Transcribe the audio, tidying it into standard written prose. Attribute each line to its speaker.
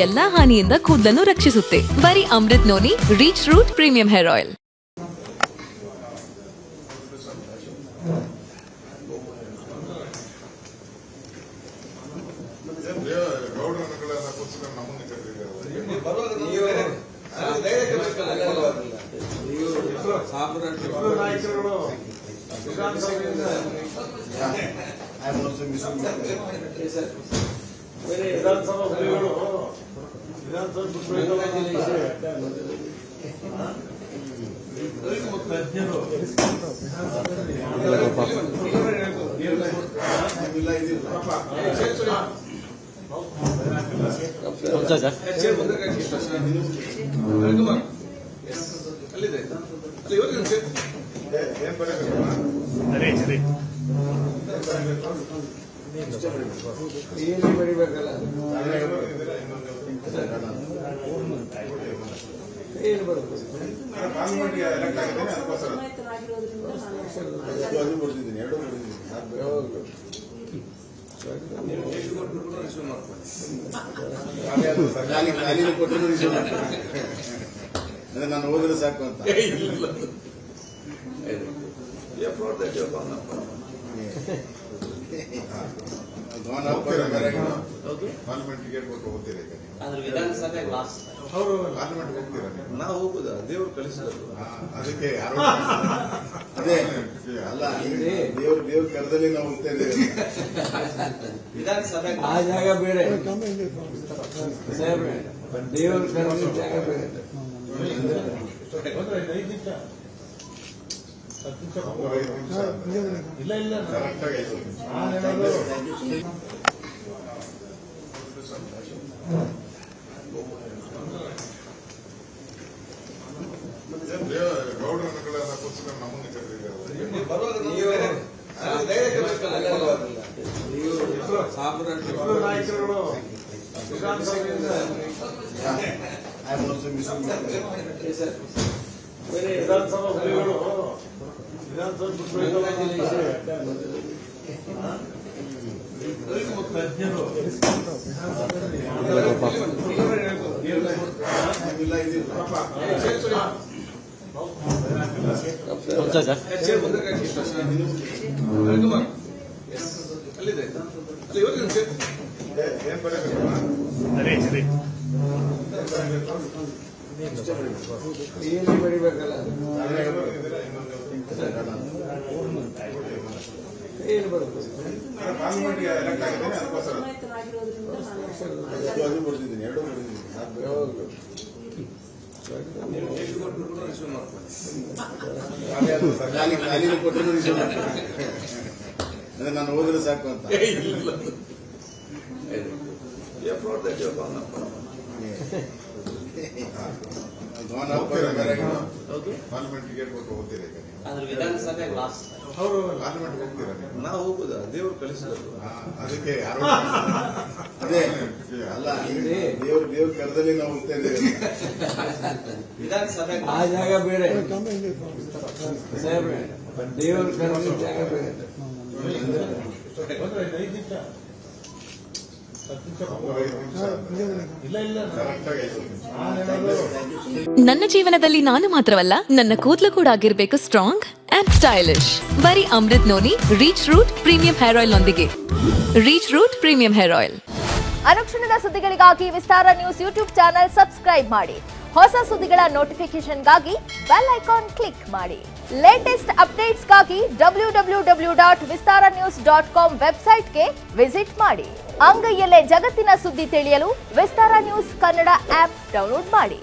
Speaker 1: ಎಲ್ಲಾ ಹಾನಿಯಿಂದ ಕೂದಲನ್ನು ರಕ್ಷಿಸುತ್ತೆ. ಬರೀ Amrit noni reach root premium hair oil.
Speaker 2: ನಾನು ಹೋದ್ರೆ ಸಾಕು ಅಂತ ಪಾರ್ಲಿಮೆಂಟ್ ಟಿಕೆಟ್ ಕೊಟ್ಟು ಹೋಗ್ತೀರಿ, ಪಾರ್ಲಿಮೆಂಟ್ ಹೋಗ್ತೀರಾ? ನಾವು ಹೋಗುದಾ? ದೇವರು ಕಳಿಸಿದ್ರು. ಅದಕ್ಕೆ ಅದೇ ಅಲ್ಲ, ದೇವ್ರ ಕರದಲ್ಲಿ ನಾವು ಹೋಗ್ತೇವೆ.
Speaker 3: ಆ ಜಾಗ ಬೇರೆ, ದೇವ್ರ ಕರದ ಜಾಗ ಬೇರೆ.
Speaker 2: ಗೌಡ್ರನ್ನೆಲ್ಲ ನಮ್ಮನ್ನು ಕರೆದಿದ್ದಾರೆ.
Speaker 3: ವಿಧಾನಸಭಾ ಹುಲಿಗಳು ಏನು ಬಡಿಬೇಕಲ್ಲ, ಏನು ಬರುತ್ತೆ?
Speaker 2: ಪಾರ್ಲಿಮೆಂಟ್ಗೆ ಎಲೆಕ್ಟ್ ಆಗಿದ್ದೇನೆ, ಅದಕ್ಕೋಸ್ಕರ ಅದು ಬರ್ತಿದ್ದೀನಿ, ಎರಡು ಬರ್ತಿದ್ದೀನಿ. ಕೊಟ್ಟರು ರಿಸೀವ್ ಮಾಡ್ತೀನಿ. ಅಂದ್ರೆ ನಾನು ಹೋದ್ರೆ ಸಾಕು ಅಂತ ಪಾರ್ಲಿಮೆಂಟ್ ಟಿಕೆಟ್ ಕೊಟ್ಟು ಹೋಗ್ತೀರಿ, ಪಾರ್ಲಿಮೆಂಟ್ ಹೋಗ್ತೀರಾ? ನಾವು ಹೋಗುದಾ? ದೇವರು ಕಳಿಸಿದ್ರು. ಅದಕ್ಕೆ ಅದೇ ಅಲ್ಲ, ದೇವ್ರ ಕರದಲ್ಲಿ ನಾವು ಹೋಗ್ತೇವೆ.
Speaker 3: ಆ ಜಾಗ ಬೇರೆ, ದೇವ್ರ ಕರದ ಜಾಗ ಬೇರೆ.
Speaker 1: ನನ್ನ ಜೀವನದಲ್ಲಿ ನಾನು ಮಾತ್ರವಲ್ಲ, ನನ್ನ ಕೂದಲು ಕೂಡ ಆಗಿರ್ಬೇಕು ಸ್ಟ್ರಾಂಗ್ ಅಂಡ್ ಸ್ಟೈಲಿಶ್. ಬರೀ Amrit noni reach root premium hair oil ನೊಂದಿಗೆ. Reach root premium hair oil.
Speaker 4: ಅನುಕ್ಷಣದ ಸುದ್ದಿಗಳಿಗಾಗಿ Vistara news YouTube channel subscribe ಮಾಡಿ. ಹೊಸ ಸುದ್ದಿಗಳ ನೋಟಿಫಿಕೇಶನ್ಗಾಗಿ ಬೆಲ್ ಐಕಾನ್ ಕ್ಲಿಕ್ ಮಾಡಿ. ಲೇಟೆಸ್ಟ್ ಅಪ್ಡೇಟ್ಸ್ಗಾಗಿ www.vistaranews.com ವೆಬ್ಸೈಟ್ಗೆ ವಿಸಿಟ್ ಮಾಡಿ. ಅಂಗೈಯಲ್ಲೇ ಜಗತ್ತಿನ ಸುದ್ದಿ ತಿಳಿಯಲು Vistara news Kannada app download ಮಾಡಿ.